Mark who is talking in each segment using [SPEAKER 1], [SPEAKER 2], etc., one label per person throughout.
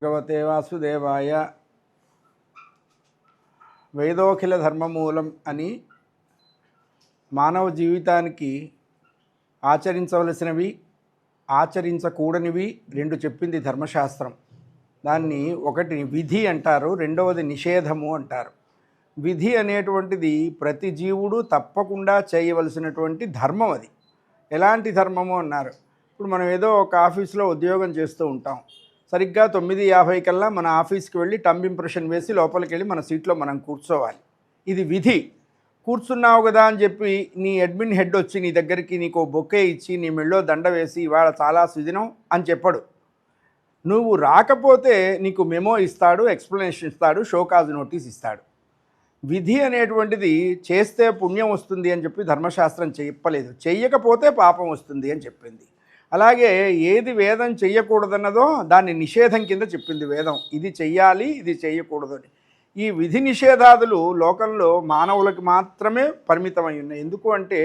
[SPEAKER 1] భగవతే వాసుదేవాయ. వేదోఖిల ధర్మమూలం అని మానవ జీవితానికి ఆచరించవలసినవి, ఆచరించకూడనివి రెండు చెప్పింది ధర్మశాస్త్రం. దాన్ని ఒకటి విధి అంటారు, రెండవది నిషేధము అంటారు. విధి అనేటువంటిది ప్రతి జీవుడు తప్పకుండా చేయవలసినటువంటి ధర్మం. అది ఎలాంటి ధర్మము అన్నారు. ఇప్పుడు మనం ఏదో ఒక ఆఫీస్లో ఉద్యోగం చేస్తూ ఉంటాం. సరిగ్గా 9:50 కల్లా మన ఆఫీస్కి వెళ్ళి టంబ్ ఇంప్రెషన్ వేసి లోపలికి వెళ్ళి మన సీట్లో మనం కూర్చోవాలి. ఇది విధి. కూర్చున్నావు కదా అని చెప్పి నీ అడ్మిన్ హెడ్ వచ్చి నీ దగ్గరికి నీకు బొకే ఇచ్చి నీ మెళ్ళో దండ వేసి ఇవాళ చాలా సుదినం అని చెప్పడు. నువ్వు రాకపోతే నీకు మెమో ఇస్తాడు, ఎక్స్ప్లెనేషన్ ఇస్తాడు, షోకాజ్ నోటీస్ ఇస్తాడు. విధి అనేటువంటిది చేస్తే పుణ్యం వస్తుంది అని చెప్పి ధర్మశాస్త్రం చెప్పలేదు, చెయ్యకపోతే పాపం వస్తుంది అని చెప్పింది. అలాగే ఏది వేదం చెయ్యకూడదన్నదో దాన్ని నిషేధం కింద చెప్పింది వేదం. ఇది చెయ్యాలి, ఇది చెయ్యకూడదు అని. ఈ విధి నిషేధాదులు లోకంలో మానవులకు మాత్రమే పరిమితమై ఉన్నాయి. ఎందుకు అంటే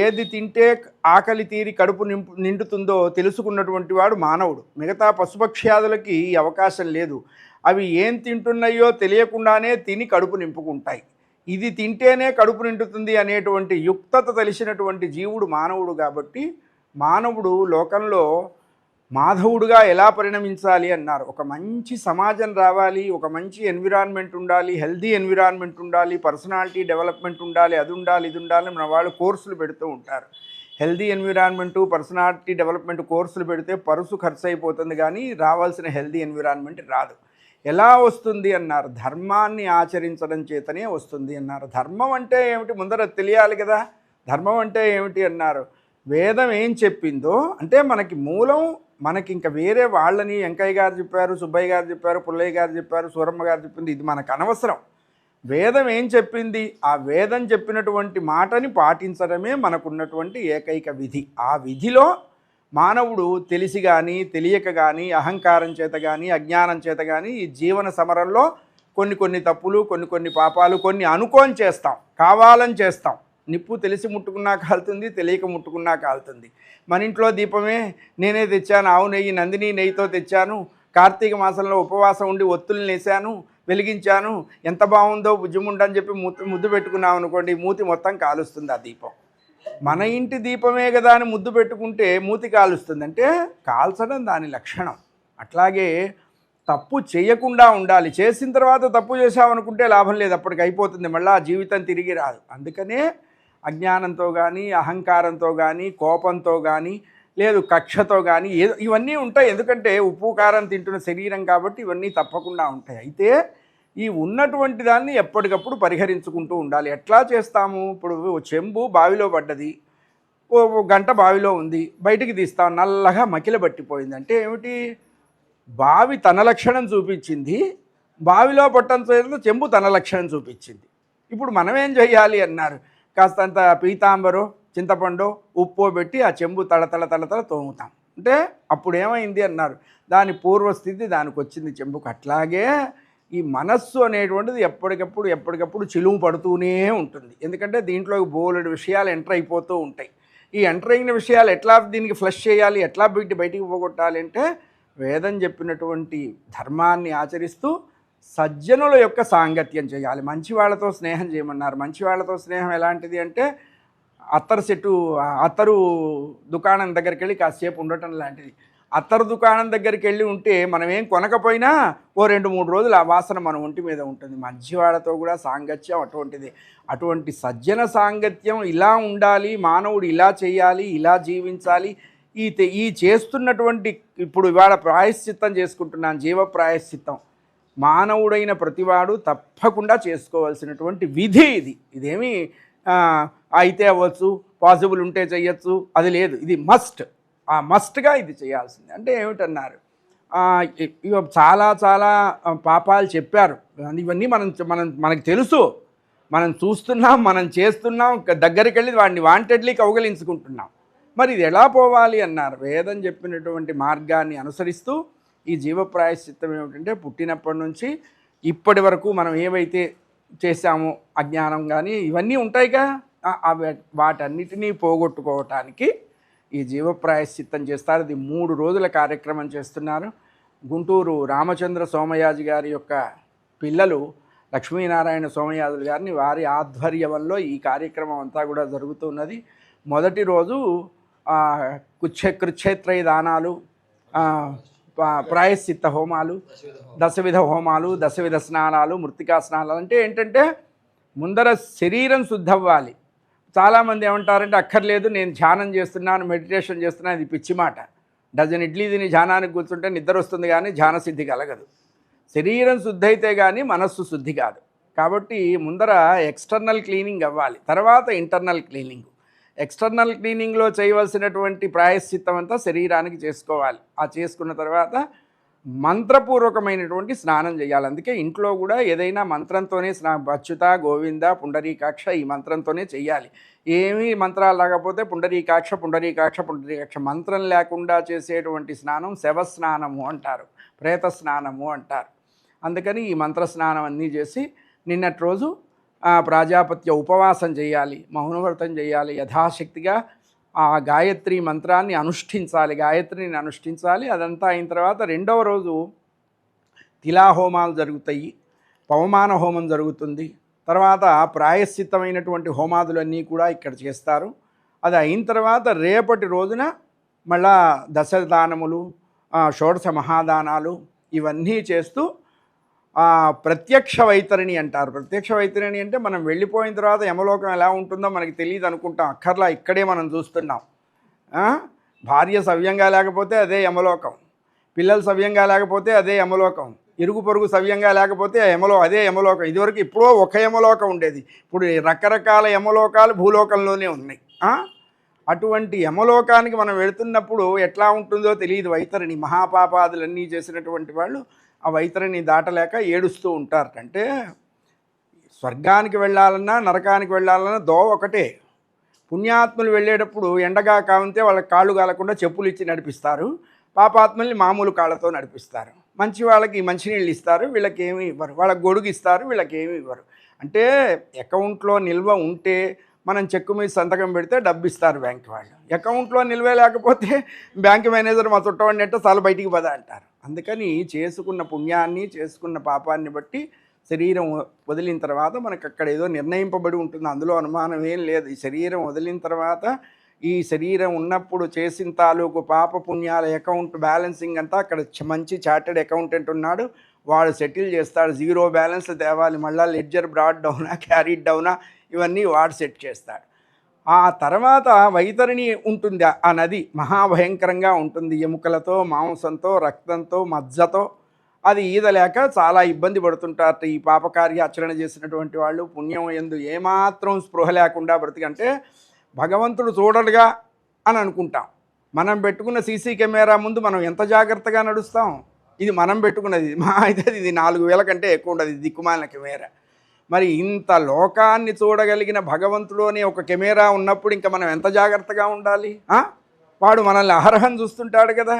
[SPEAKER 1] ఏది తింటే ఆకలి తీరి కడుపు నిండుతుందో తెలుసుకున్నటువంటి వాడు మానవుడు. మిగతా పశుపక్ష్యాదులకి ఈ అవకాశం లేదు. అవి ఏం తింటున్నాయో తెలియకుండానే తిని కడుపు నింపుకుంటాయి. ఇది తింటేనే కడుపు నిండుతుంది అనేటువంటి యుక్తత తెలిసినటువంటి జీవుడు మానవుడు. కాబట్టి మానవుడు లోకంలో మాధవుడుగా ఎలా పరిణమించాలి అన్నారు. ఒక మంచి సమాజం రావాలి, ఒక మంచి ఎన్విరాన్మెంట్ ఉండాలి, హెల్దీ ఎన్విరాన్మెంట్ ఉండాలి, పర్సనాలిటీ డెవలప్మెంట్ ఉండాలి, అది ఉండాలి, ఇది ఉండాలి. మన వాళ్ళు కోర్సులు పెడుతూ ఉంటారు. హెల్దీ ఎన్విరాన్మెంటు, పర్సనాలిటీ డెవలప్మెంట్ కోర్సులు పెడితే పరుసు ఖర్చు అయిపోతుంది, కానీ రావాల్సిన హెల్దీ ఎన్విరాన్మెంట్ రాదు. ఎలా వస్తుంది అన్నారు. ధర్మాన్ని ఆచరించడం చేతనే వస్తుంది అన్నారు. ధర్మం అంటే ఏమిటి ముందర తెలియాలి కదా. ధర్మం అంటే ఏమిటి అన్నారు. వేదం ఏం చెప్పిందో అంటే మనకి మూలం. మనకి ఇంకా వేరే వాళ్ళని వెంకయ్య గారు చెప్పారు, సుబ్బయ్య గారు చెప్పారు, పుల్లయ్య గారు చెప్పారు, సూరమ్మ గారు చెప్పింది ఇది మనకు అనవసరం. వేదం ఏం చెప్పింది, ఆ వేదం చెప్పినటువంటి మాటని పాటించడమే మనకున్నటువంటి ఏకైక విధి. ఆ విధిలో మానవుడు తెలిసి కానీ తెలియక కానీ అహంకారం చేత కానీ అజ్ఞానం చేత కానీ ఈ జీవన సమరంలో కొన్ని తప్పులు, కొన్ని పాపాలు, కొన్ని అనుకోని చేస్తాం, కావాలని చేస్తాం. నిప్పు తెలిసి ముట్టుకున్నా కాలుతుంది, తెలియక ముట్టుకున్నా కాలుతుంది. మన ఇంట్లో దీపమే నేనే తెచ్చాను, ఆవు నెయ్యి నందిని నెయ్యితో తెచ్చాను, కార్తీక మాసంలో ఉపవాసం ఉండి ఒత్తులు వేసాను, వెలిగించాను, ఎంత బాగుందో బుజ్జిముండని చెప్పి ముద్దు పెట్టుకున్నాం అనుకోండి, మూతి మొత్తం కాలుస్తుంది ఆ దీపం. మన ఇంటి దీపమే కదా అని ముద్దు పెట్టుకుంటే మూతి కాలుస్తుంది. అంటే కాల్చడం దాని లక్షణం. అట్లాగే తప్పు చేయకుండా ఉండాలి. చేసిన తర్వాత తప్పు చేసామనుకుంటే లాభం లేదు, అప్పటికి అయిపోతుంది, మళ్ళీ ఆ జీవితం తిరిగి రాదు. అందుకనే అజ్ఞానంతో కానీ అహంకారంతో కానీ కోపంతో కానీ లేదు కక్షతో కానీ ఇవన్నీ ఉంటాయి. ఎందుకంటే ఉప్పు కారం తింటున్న శరీరం కాబట్టి ఇవన్నీ తప్పకుండా ఉంటాయి. అయితే ఈ ఉన్నటువంటి దాన్ని ఎప్పటికప్పుడు పరిహరించుకుంటూ ఉండాలి. ఎట్లా చేస్తాము. ఇప్పుడు చెంబు బావిలో పడ్డది, ఓ గంట బావిలో ఉంది, బయటికి తీస్తాం, నల్లగా మకిల పట్టిపోయింది. అంటే ఏమిటి, బావి తన లక్షణం చూపించింది, బావిలో పట్టడం చెంబు తన లక్షణం చూపించింది. ఇప్పుడు మనం ఏం చేయాలి అన్నారు. కాస్తంత పీతాంబరో చింతపండు ఉప్పు పెట్టి ఆ చెంబు తళతళ తోముతాం. అంటే అప్పుడు ఏమైంది అన్నారు, దాని పూర్వస్థితి దానికి వచ్చింది చెంబుకు. అట్లాగే ఈ మనస్సు అనేటువంటిది ఎప్పటికప్పుడు చిలుము పడుతూనే ఉంటుంది. ఎందుకంటే దీంట్లో బోలెడు విషయాలు ఎంటర్ అయిపోతూ ఉంటాయి. ఈ ఎంటర్ అయిన విషయాలు ఎట్లా దీనికి ఫ్లష్ చేయాలి, ఎట్లా బయటికి పోగొట్టాలి అంటే వేదం చెప్పినటువంటి ధర్మాన్ని ఆచరిస్తూ సజ్జనుల యొక్క సాంగత్యం చేయాలి. మంచి వాళ్ళతో స్నేహం చేయమన్నారు. మంచి వాళ్ళతో స్నేహం ఎలాంటిది అంటే అత్తరు దుకాణం దగ్గరికి వెళ్ళి కాసేపు ఉండటం లాంటిది. అత్తరు దుకాణం దగ్గరికి వెళ్ళి ఉంటే మనం ఏం కొనకపోయినా ఓ 2-3 రోజులు ఆ వాసన మన ఒంటి మీద ఉంటుంది. మంచి వాళ్ళతో కూడా సాంగత్యం అటువంటిది. అటువంటి సజ్జన సాంగత్యం ఇలా ఉండాలి. మానవుడు ఇలా చేయాలి, ఇలా జీవించాలి. ఈ చేస్తున్నటువంటి ఇప్పుడు ఇవాళ ప్రాయశ్చిత్తం చేసుకుంటున్నాను, జీవ ప్రాయశ్చిత్తం. మానవుడైన ప్రతివాడు తప్పకుండా చేసుకోవాల్సినటువంటి విధి ఇది. ఇదేమి అయితే అవ్వచ్చు, పాసిబుల్ ఉంటే చెయ్యొచ్చు, అది లేదు. ఇది మస్ట్. ఆ మస్ట్గా ఇది చేయాల్సింది. అంటే ఏమిటన్నారు, చాలా పాపాలు చెప్పారు. ఇవన్నీ మనకు తెలుసు, మనం చూస్తున్నాం, మనం చేస్తున్నాం, దగ్గరికి వెళ్ళి వాడిని వాంటెడ్లీ కౌగలించుకుంటున్నాం. మరి ఇది ఎలా పోవాలి అన్నారు. వేదం చెప్పినటువంటి మార్గాన్ని అనుసరిస్తూ ఈ జీవ ప్రాయశ్చిత్తం ఏమిటంటే పుట్టినప్పటి నుంచి ఇప్పటి వరకు మనం ఏవైతే చేశామో అజ్ఞానం కానీ ఇవన్నీ ఉంటాయిగా, వాటన్నిటినీ పోగొట్టుకోవటానికి ఈ జీవ ప్రాయశ్చిత్తం చేస్తారు. ఇది 3 రోజుల కార్యక్రమం చేస్తున్నారు. గుంటూరు రామచంద్ర సోమయాజి గారి యొక్క పిల్లలు లక్ష్మీనారాయణ సోమయాజులు గారిని వారి ఆధ్వర్యంలో ఈ కార్యక్రమం అంతా కూడా జరుగుతున్నది. మొదటి రోజు కృచ్ఛేత్రయ దానాలు, ప్రాయశ్చిత్త హోమాలు, దశవిధ హోమాలు, దశవిధ స్నానాలు, మృత్తికా స్నానాలు. అంటే ఏంటంటే ముందర శరీరం శుద్ధవ్వాలి. చాలామంది ఏమంటారంటే అక్కర్లేదు, నేను ధ్యానం చేస్తున్నాను, మెడిటేషన్ చేస్తున్నాను, ఇది పిచ్చి మాట. డజన్ ఇడ్లీ తిని ధ్యానానికి కూర్చుంటే నిద్ర వస్తుంది కానీ ధ్యాన సిద్ధి కలగదు. శరీరం శుద్ధి అయితే కానీ మనస్సు శుద్ధి కాదు. కాబట్టి ముందర ఎక్స్టర్నల్ క్లీనింగ్ అవ్వాలి, తర్వాత ఇంటర్నల్ క్లీనింగ్. ఎక్స్టర్నల్ క్లీనింగ్లో చేయవలసినటువంటి ప్రాయశ్చిత్తం అంతా శరీరానికి చేసుకోవాలి. ఆ చేసుకున్న తర్వాత మంత్రపూర్వకమైనటువంటి స్నానం చేయాలి. అందుకే ఇంట్లో కూడా ఏదైనా మంత్రంతోనే అచ్యుత, గోవింద, పుండరీకాక్ష ఈ మంత్రంతోనే చెయ్యాలి. ఏమీ మంత్రాలు లేకపోతే పుండరీకాక్ష పుండరీకాక్ష పుండరీకాక్ష మంత్రం లేకుండా చేసేటువంటి స్నానం శవస్నానము అంటారు, ప్రేత స్నానము అంటారు. అందుకని ఈ మంత్ర స్నానం అన్నీ చేసి నిన్నటి రోజు ప్రాజాపత్య ఉపవాసం చేయాలి, మౌనవ్రతం చేయాలి, యథాశక్తిగా ఆ గాయత్రి మంత్రాన్ని అనుష్ఠించాలి, గాయత్రిని అనుష్ఠించాలి. అదంతా అయిన తర్వాత రెండవ రోజు తిలాహోమాలు జరుగుతాయి, పవమాన హోమం జరుగుతుంది. తర్వాత ప్రాయశ్చిత్తమైనటువంటి హోమాదులన్నీ కూడా ఇక్కడ చేస్తారు. అది అయిన తర్వాత రేపటి రోజున మళ్ళా దశదానములు, షోడశ మహాదానాలు ఇవన్నీ చేస్తూ ప్రత్యక్ష వైతరిణి అంటారు. ప్రత్యక్ష వైతరిణి అంటే మనం వెళ్ళిపోయిన తర్వాత యమలోకం ఎలా ఉంటుందో మనకి తెలియదు అనుకుంటాం. అక్కర్లా, ఇక్కడే మనం చూస్తున్నాం. భార్య సవ్యంగా లేకపోతే అదే యమలోకం, పిల్లలు సవ్యంగా లేకపోతే అదే యమలోకం, ఇరుగు పొరుగు సవ్యంగా లేకపోతే అదే యమలోకం. ఇదివరకు ఇప్పుడో ఒక యమలోకం ఉండేది, ఇప్పుడు రకరకాల యమలోకాలు భూలోకంలోనే ఉన్నాయి. అటువంటి యమలోకానికి మనం వెళుతున్నప్పుడు ఎట్లా ఉంటుందో తెలియదు. వైతరిణి మహాపాపాదులన్నీ చేసినటువంటి వాళ్ళు ఆ వైతరిని దాటలేక ఏడుస్తూ ఉంటారు. అంటే స్వర్గానికి వెళ్ళాలన్నా నరకానికి వెళ్ళాలన్నా ఒకటే. పుణ్యాత్ములు వెళ్ళేటప్పుడు ఎండగా కావంతే వాళ్ళకి కాళ్ళు కాలకుండా చెప్పులు ఇచ్చి నడిపిస్తారు, పాపాత్ముల్ని మామూలు కాళ్ళతో నడిపిస్తారు. మంచి వాళ్ళకి మంచినీళ్ళు ఇస్తారు, వీళ్ళకి ఏమీ ఇవ్వరు. వాళ్ళకి గొడుగు ఇస్తారు, వీళ్ళకి ఏమీ ఇవ్వరు. అంటే అకౌంట్లో నిల్వ ఉంటే మనం చెక్కు మీద సంతకం పెడితే డబ్బు ఇస్తారు బ్యాంక్ వాళ్ళు. అకౌంట్లో నిల్వే లేకపోతే బ్యాంక్ మేనేజర్ మా చుట్టవాడిని అంటే చాలా బయటికి పద అంటారు. అందుకని చేసుకున్న పుణ్యాన్ని, చేసుకున్న పాపాన్ని బట్టి శరీరం వదిలిన తర్వాత మనకు అక్కడ ఏదో నిర్ణయింపబడి ఉంటుంది, అందులో అనుమానం ఏం లేదు. ఈ శరీరం వదిలిన తర్వాత ఈ శరీరం ఉన్నప్పుడు చేసిన తాలూకు పాప పుణ్యాల అకౌంట్ బ్యాలెన్సింగ్ అంతా అక్కడ మంచి చార్టెడ్ అకౌంటెంట్ ఉన్నాడు, వాడు సెటిల్ చేస్తాడు. జీరో బ్యాలెన్స్ తేవాలి, మళ్ళీ లెడ్జర్ బ్రాడ్ డౌనా క్యారీడ్ డౌనా ఇవన్నీ వాడు సెట్ చేస్తాడు. ఆ తర్వాత వైతరిణి ఉంటుంది, ఆ నది మహాభయంకరంగా ఉంటుంది. ఎముకలతో, మాంసంతో, రక్తంతో, మజ్జతో అది ఈదలేక చాలా ఇబ్బంది పడుతుంటారు ఈ పాపకార్యాచరణ చేసినటువంటి వాళ్ళు. పుణ్యం యందు ఏమాత్రం స్పృహ లేకుండా బ్రతికంటే భగవంతుడు చూడడుగా అని అనుకుంటాం. మనం పెట్టుకున్న సీసీ కెమెరా ముందు మనం ఎంత జాగ్రత్తగా నడుస్తాం. ఇది మనం పెట్టుకున్నది, మా అయితే ఇది 4000 కంటే ఎక్కువ ఉండదు దిక్కుమాలిన కెమెరా. మరి ఇంత లోకాన్ని చూడగలిగిన భగవంతుడు అనే ఒక కెమెరా ఉన్నప్పుడు ఇంకా మనం ఎంత జాగ్రత్తగా ఉండాలి. వాడు మనల్ని అర్హం చూస్తుంటాడు కదా.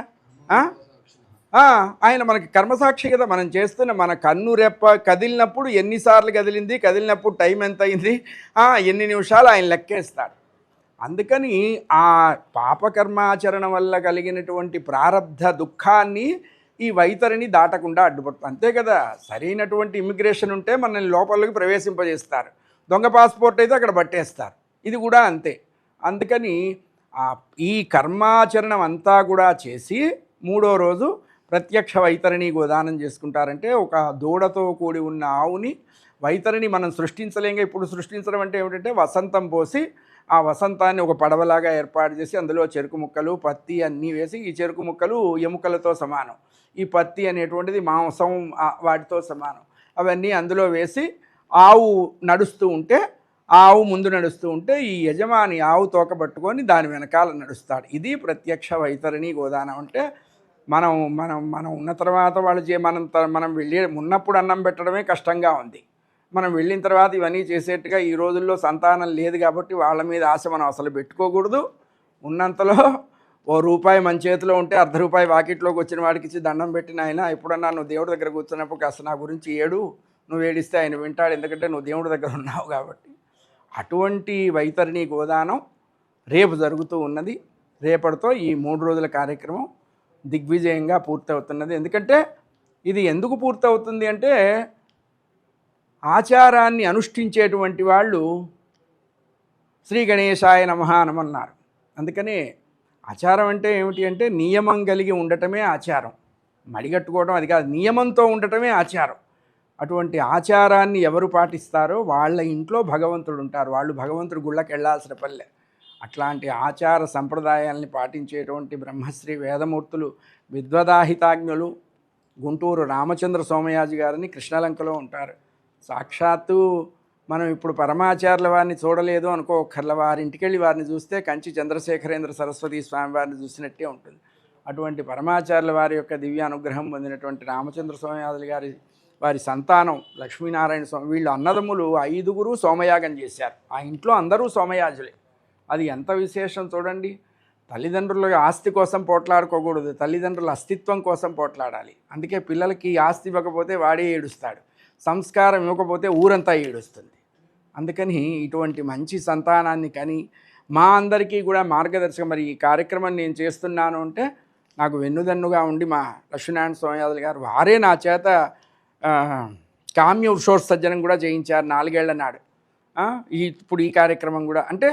[SPEAKER 1] ఆయన మనకి కర్మసాక్షి కదా. మనం చేస్తున్న మన కన్ను రెప్ప కదిలినప్పుడు ఎన్నిసార్లు కదిలింది, కదిలినప్పుడు టైం ఎంత అయింది, ఎన్ని నిమిషాలు ఆయన లెక్కేస్తాడు. అందుకని ఆ పాపకర్మాచరణ వల్ల కలిగినటువంటి ప్రారబ్ధ దుఃఖాన్ని ఈ వైతరిని దాటకుండా అడ్డుపడుతుంది. అంతే కదా. సరైనటువంటి ఇమిగ్రేషన్ ఉంటే మనల్ని లోపలికి ప్రవేశింపజేస్తారు, దొంగ పాస్పోర్ట్ అయితే అక్కడ పట్టేస్తారు. ఇది కూడా అంతే. అందుకని ఈ కర్మాచరణం అంతా కూడా చేసి మూడో రోజు ప్రత్యక్ష వైతరిని గోదానం చేసుకుంటారంటే ఒక దూడతో కూడి ఉన్న ఆవుని వైతరిని మనం సృష్టించలేంగా. ఇప్పుడు సృష్టించడం అంటే ఏమిటంటే వసంతం పోసి ఆ వసంతాన్ని ఒక పడవలాగా ఏర్పాటు చేసి అందులో చెరుకు ముక్కలు, పత్తి అన్నీ వేసి, ఈ చెరుకు ముక్కలు ఎముకలతో సమానం, ఈ పత్తి అనేటువంటిది మాంసం వాటితో సమానం, అవన్నీ అందులో వేసి ఆవు నడుస్తూ ఉంటే, ఆవు ముందు నడుస్తూ ఉంటే ఈ యజమాని ఆవు తోక పట్టుకొని దాని వెనకాల నడుస్తాడు. ఇది ప్రత్యక్ష వైతరిని గోదానం. అంటే మనం మనం మనం ఉన్న తర్వాత వాళ్ళు మనం వెళ్ళి ఉన్నప్పుడు అన్నం పెట్టడమే కష్టంగా ఉంది. మనం వెళ్ళిన తర్వాత ఇవన్నీ చేసేట్టుగా ఈ రోజుల్లో సంతానం లేదు కాబట్టి వాళ్ళ మీద ఆశ మనం అసలు పెట్టుకోకూడదు. ఉన్నంతలో ₹1 మన చేతిలో ఉంటే ₹1/2 వాకిట్లోకి వచ్చిన వాడికి ఇచ్చి దండం పెట్టిన ఆయన, ఎప్పుడన్నా నువ్వు దేవుడి దగ్గర కూర్చున్నప్పుడు కాస్త నా గురించి ఏడు, నువ్వు ఏడిస్తే ఆయన వింటాడు, ఎందుకంటే నువ్వు దేవుడి దగ్గర ఉన్నావు కాబట్టి. అటువంటి వైతరిని గోదానం రేపు జరుగుతూ ఉన్నది. రేపటితో ఈ 3 రోజుల కార్యక్రమం దిగ్విజయంగా పూర్తవుతున్నది. ఎందుకంటే ఇది ఎందుకు పూర్తవుతుంది అంటే ఆచారాన్ని అనుష్ఠించేటువంటి వాళ్ళు శ్రీ గణేశాయ నమః అనమన్నారు. అందుకని ఆచారం అంటే ఏమిటి అంటే నియమం కలిగి ఉండటమే ఆచారం. మడిగట్టుకోవడం అది కాదు, నియమంతో ఉండటమే ఆచారం. అటువంటి ఆచారాన్ని ఎవరు పాటిస్తారో వాళ్ళ ఇంట్లో భగవంతుడు ఉంటారు. వాళ్ళు భగవంతుడు గుళ్ళకి వెళ్ళాల్సిన పల్లె. అట్లాంటి ఆచార సంప్రదాయాల్ని పాటించేటువంటి బ్రహ్మశ్రీ వేదమూర్తులు విద్వదాహితాజ్ఞులు గుంటూరు రామచంద్ర సోమయాజి గారిని కృష్ణలంకలో ఉంటారు. సాక్షాత్తు మనం ఇప్పుడు పరమాచార్యుల వారిని చూడలేదు అనుకోకర్ల, వారింటికి వెళ్ళి వారిని చూస్తే కంచి చంద్రశేఖరేంద్ర సరస్వతి స్వామి వారిని చూసినట్టే ఉంటుంది. అటువంటి పరమాచార్యుల వారి యొక్క దివ్య అనుగ్రహం పొందినటువంటి రామచంద్ర సోమయాజులు గారి వారి సంతానం లక్ష్మీనారాయణ స్వామి, వీళ్ళు అన్నదమ్ములు 5గురు సోమయాగం చేశారు. ఆ ఇంట్లో అందరూ సోమయాజులే. అది ఎంత విశేషం చూడండి. తల్లిదండ్రుల ఆస్తి కోసం పోట్లాడుకోకూడదు, తల్లిదండ్రుల అస్తిత్వం కోసం పోట్లాడాలి. అందుకే పిల్లలకి ఆస్తి ఇవ్వకపోతే వాడే ఏడుస్తాడు, సంస్కారం ఇవ్వకపోతే ఊరంతా ఏడుస్తుంది. అందుకని ఇటువంటి మంచి సంతానాన్ని కని మా అందరికీ కూడా మార్గదర్శకం. మరి ఈ కార్యక్రమం నేను చేస్తున్నాను అంటే నాకు వెన్నుదన్నుగా ఉండి మా లక్ష్మీనారాయణ సోమయాజులు గారు వారే నా చేత కామ్య వృషోత్సర్జనం కూడా చేయించారు 4 ఏళ్ల నాడు. ఇప్పుడు ఈ కార్యక్రమం కూడా అంటే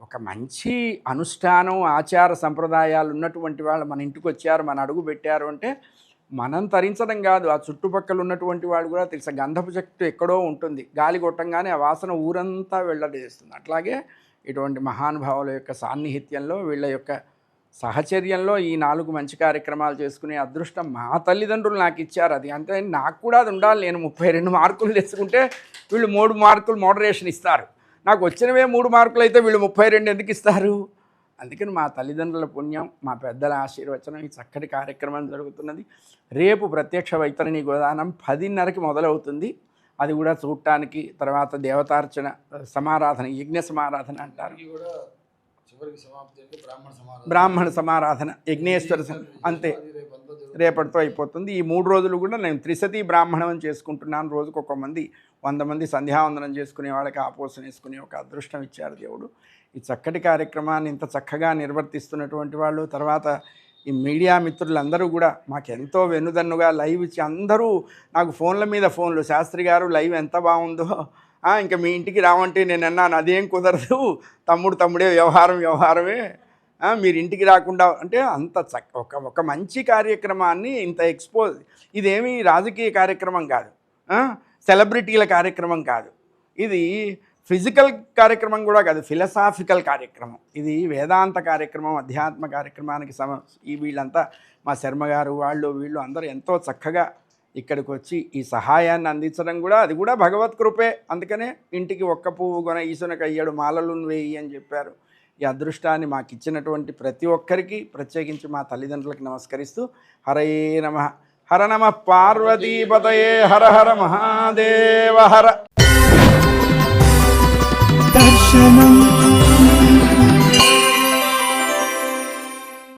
[SPEAKER 1] ఒక మంచి అనుష్ఠానం ఆచార సంప్రదాయాలు ఉన్నటువంటి వాళ్ళు మన ఇంటికి వచ్చారు, మన అడుగు పెట్టారు అంటే మనం తరించడం కాదు, ఆ చుట్టుపక్కల ఉన్నటువంటి వాళ్ళు కూడా తెలుసు. గంధపు చెట్టు ఎక్కడో ఉంటుంది, గాలి కొట్టంగానే ఆ వాసన ఊరంతా వెళ్ళజేస్తుంది. అట్లాగే ఇటువంటి మహానుభావుల యొక్క సాన్నిహిత్యంలో వీళ్ళ యొక్క సహచర్యంలో ఈ 4 మంచి కార్యక్రమాలు చేసుకునే అదృష్టం మా తల్లిదండ్రులు నాకు ఇచ్చారు. అది అంటే నాకు కూడా అది ఉండాలి. నేను 32 మార్కులు తెచ్చుకుంటే వీళ్ళు 3 మార్కులు మోడరేషన్ ఇస్తారు. నాకు వచ్చినవే 3 మార్కులు అయితే వీళ్ళు 32 ఎందుకు ఇస్తారు? అందుకని మా తల్లిదండ్రుల పుణ్యం, మా పెద్దల ఆశీర్వచనం ఈ చక్కటి కార్యక్రమం జరుగుతున్నది. రేపు ప్రత్యక్ష వైతరణి గోదానం 10:30కి మొదలవుతుంది. అది కూడా చూడటానికి, తర్వాత దేవతార్చన సమారాధన, యజ్ఞ సమారాధన అంటారు, బ్రాహ్మణ సమారాధన, యజ్ఞేశ్వర అంతే రేపటితో అయిపోతుంది. ఈ 3 రోజులు కూడా నేను త్రిశతి బ్రాహ్మణం చేసుకుంటున్నాను. రోజుకు 100 మంది సంధ్యావందనం చేసుకునే వాళ్ళకి ఆపోసన వేసుకునే ఒక అదృష్టం ఇచ్చారు దేవుడు. ఈ చక్కటి కార్యక్రమాన్ని ఇంత చక్కగా నిర్వర్తిస్తున్నటువంటి వాళ్ళు, తర్వాత ఈ మీడియా మిత్రులందరూ కూడా మాకెంతో వెన్నుదన్నుగా లైవ్ ఇచ్చి అందరూ నాకు ఫోన్ల మీద ఫోన్లు, శాస్త్రి గారు లైవ్ ఎంత బాగుందో, ఇంకా మీ ఇంటికి రావంటే నేను అన్నాను అదేం కుదరదు, తమ్ముడే వ్యవహారమే, మీరు ఇంటికి రాకుండా అంటే అంత ఒక మంచి కార్యక్రమాన్ని ఇంత ఎక్స్పోజ్. ఇదేమీ రాజకీయ కార్యక్రమం కాదు, సెలబ్రిటీల కార్యక్రమం కాదు, ఇది ఫిజికల్ కార్యక్రమం కూడా కాదు, ఫిలసాఫికల్ కార్యక్రమం. ఇది వేదాంత కార్యక్రమం, అధ్యాత్మ కార్యక్రమానికి ఈ వీళ్ళంతా మా శర్మ గారు వీళ్ళు అందరూ ఎంతో చక్కగా ఇక్కడికి వచ్చి ఈ సహాయాన్ని అందించడం కూడా అది కూడా భగవత్ కృపే. అందుకనే ఇంటికి 1 పువ్వు కొన ఈసునకు 7 మాలలు వేయి అని చెప్పారు. ఈ అదృష్టాన్ని మాకు ఇచ్చినటువంటి ప్రతి ఒక్కరికి, ప్రత్యేకించి మా తల్లిదండ్రులకు నమస్కరిస్తూ హరయే నమః. హర నమః పార్వతీపతయే. హర హర మహాదేవ హర.
[SPEAKER 2] దర్శనం